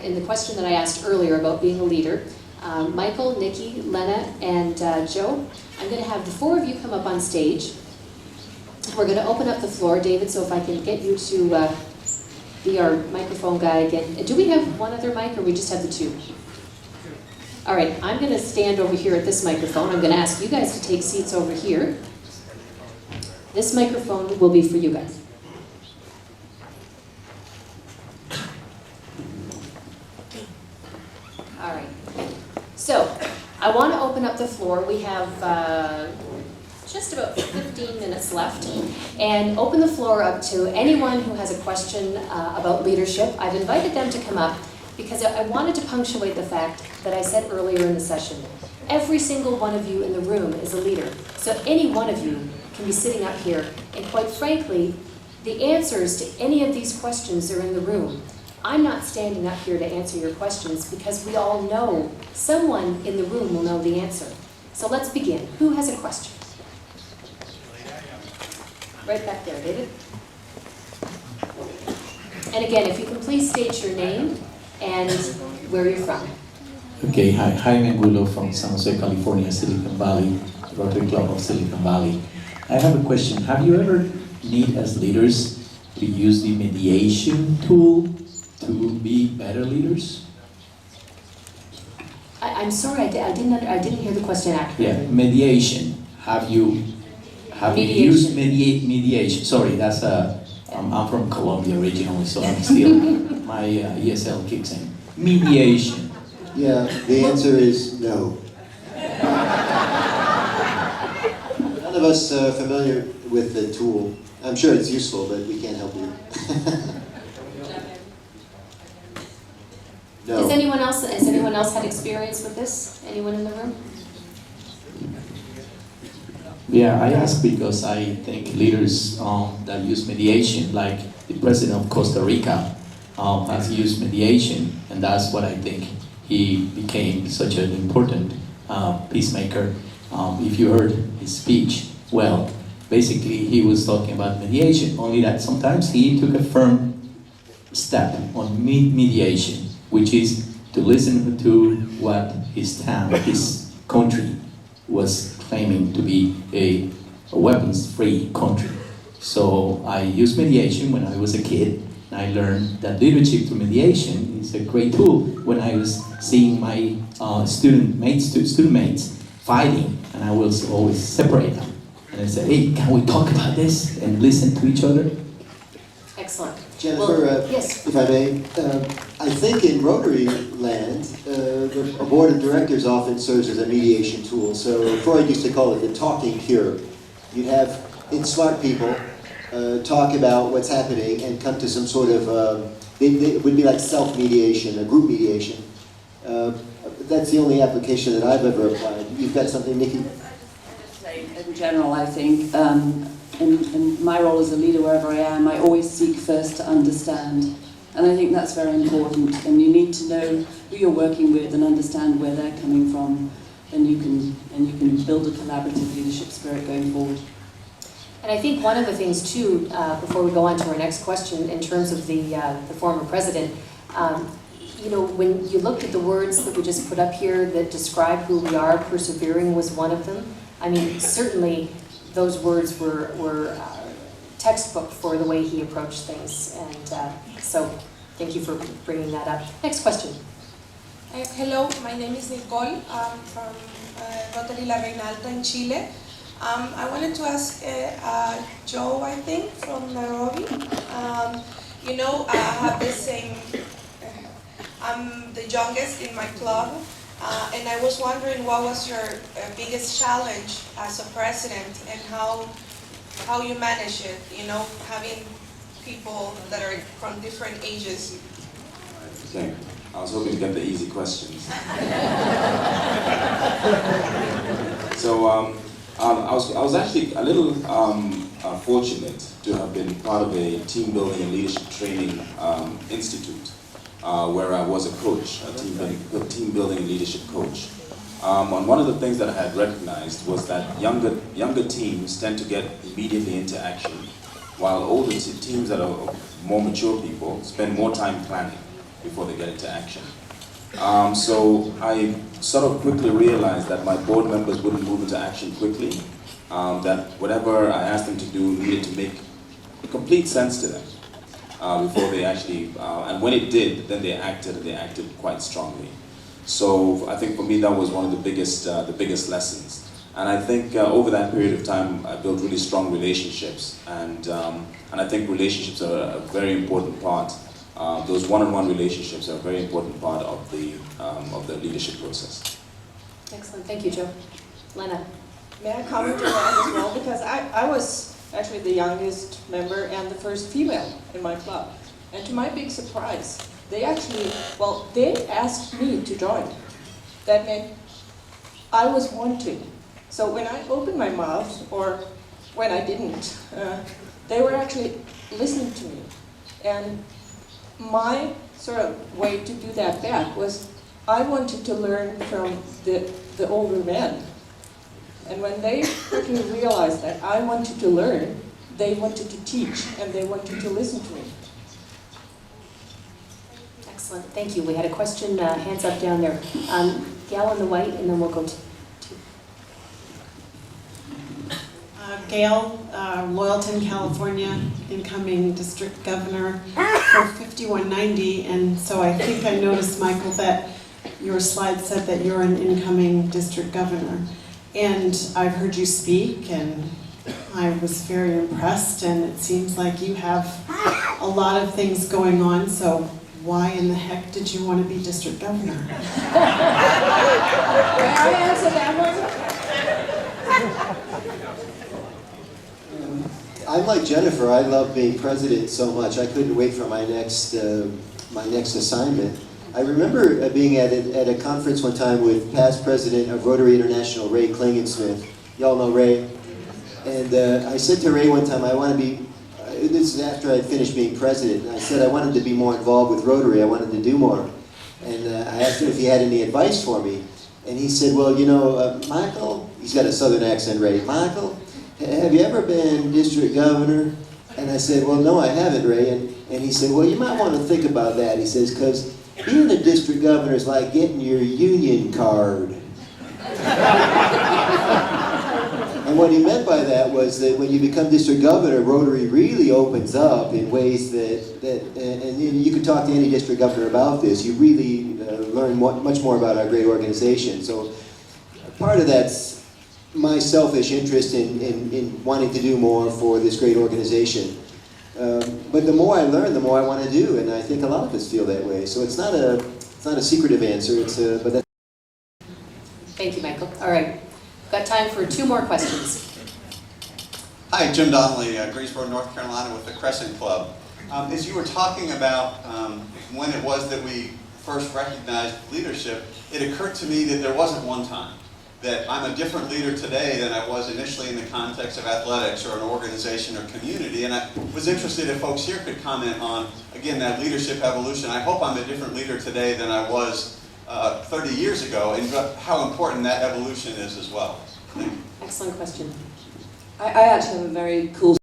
in the question that I asked earlier about being a leader. Michael, Nikki, Lena, and Joe, I'm going to have the four of you come up on stage. We're going to open up the floor. David, so if I can get you to be our microphone guy again. Do we have one other mic, or we just have the two? All right, I'm going to stand over here at this microphone. I'm going to ask you guys to take seats over here. This microphone will be for you guys. All right. So, I want to open up the floor. We have just about 15 minutes left, and open the floor up to anyone who has a question about leadership. I've invited them to come up because I wanted to punctuate the fact that I said earlier in the session. Every single one of you in the room is a leader. So any one of you can be sitting up here, and quite frankly, the answers to any of these questions are in the room. I'm not standing up here to answer your questions because we all know someone in the room will know the answer. So let's begin. Who has a question? Right back there, David. And again, if you can please state your name and where you're from. Okay, hi, Jaime Angulo from San Jose, California, Silicon Valley, Rotary Club of Silicon Valley. I have a question. Have you ever need as leaders to use the mediation tool to be better leaders? I'm sorry, I didn't hear the question accurately. Yeah, mediation. Have you used mediation? Sorry, that's I'm from Colombia originally, so I'm still my ESL kicks in. Mediation. Yeah, the answer is no. None of us are familiar with the tool. I'm sure it's useful, but we can't help you. No. Has anyone else had experience with this? Anyone in the room? Yeah, I ask because I think leaders that use mediation, like the president of Costa Rica, has used mediation, and that's what I think he became such an important peacemaker. If you heard his speech, well, basically he was talking about mediation, only that sometimes he took a firm step on mediation, which is to listen to what his town, his country was claiming to be a weapons-free country. So I used mediation when I was a kid, and I learned that leadership through mediation is a great tool when I was seeing my student mates fighting, and I will always separate them. And I say, hey, can we talk about this and listen to each other? Excellent. Jennifer, yes. If I may, I think in Rotary land, the board of directors often serves as a mediation tool. So Freud used to call it the talking cure. You'd have smart people talk about what's happening and come to some sort of, it would be like self-mediation, a group mediation. That's the only application that I've ever applied. You've got something, Nikki? In general, I think, in my role as a leader, wherever I am, I always seek first to understand. And I think that's very important. And you need to know who you're working with and understand where they're coming from. And you can build a collaborative leadership spirit going forward. And I think one of the things too, before we go on to our next question, in terms of the former president, you know, when you looked at the words that we just put up here that describe who we are, persevering was one of them. I mean, certainly those words were textbook for the way he approached things. And so thank you for bringing that up. Next question. Hello, my name is Nicole. I'm from Rotary La Reina Alta in Chile. I wanted to ask Joe, I think, from Nairobi. You know, I have the same, I'm the youngest in my club, and I was wondering what was your biggest challenge as a president and how you manage it, you know, having people that are from different ages. Thank you. I was hoping to get the easy questions. So I was actually a little fortunate to have been part of a team building and leadership training institute where I was a coach, a team building and leadership coach. And one of the things that I had recognized was that younger teams tend to get immediately into action, while older teams that are more mature people spend more time planning. before they get into action. So I sort of quickly realized that my board members wouldn't move into action quickly, that whatever I asked them to do needed to make complete sense to them before they actually, and when it did, then they acted quite strongly. So I think for me that was one of the biggest lessons. And I think over that period of time, I built really strong relationships, and I think relationships are a very important part. Those one-on-one relationships are a very important part of the leadership process. Excellent, thank you, Joe. Lena? May I comment on that as well? Because I was actually the youngest member and the first female in my club. And to my big surprise, they asked me to join. That meant I was wanting. So when I opened my mouth, or when I didn't, they were actually listening to me. And my sort of way to do that back was I wanted to learn from the older men. And when they quickly realized that I wanted to learn, they wanted to teach and they wanted to listen to me. Excellent, thank you. We had a question, hands up down there. Gal in the white, and then we'll go to... Gail, Loyalton, California, incoming district governor for 5190, and so I think I noticed, Michael, that your slide said that you're an incoming district governor. And I've heard you speak, and I was very impressed, and it seems like you have a lot of things going on, so why in the heck did you want to be district governor? May I answer that one? I'm like Jennifer. I love being president so much. I couldn't wait for my next assignment. I remember being at a conference one time with past president of Rotary International, Ray Klingensmith. Y'all know Ray? And I said to Ray one time, I want to be, this is after I finished being president, and I said I wanted to be more involved with Rotary. I wanted to do more. And I asked him if he had any advice for me. And he said, well, you know, Michael, he's got a southern accent, Ray. Michael, have you ever been district governor? And I said, well, no, I haven't, Ray. And he said, well, you might want to think about that. He says, because being a district governor is like getting your union card. And what he meant by that was that when you become district governor, Rotary really opens up in ways and you could talk to any district governor about this. You really learn much more about our great organization. So part of that's my selfish interest in wanting to do more for this great organization. But the more I learn, the more I want to do, and I think a lot of us feel that way. So it's not a secretive answer. But that's... Thank you, Michael. All right, got time for 2 more questions. Hi, Jim Donnelly, Greensboro, North Carolina, with the Crescent Club. As you were talking about when it was that we first recognized leadership, it occurred to me that there wasn't one time. That I'm a different leader today than I was initially in the context of athletics or an organization or community. And I was interested if folks here could comment on, again, that leadership evolution. I hope I'm a different leader today than I was 30 years ago, and how important that evolution is as well. Thank you. Excellent question. I actually have a very cool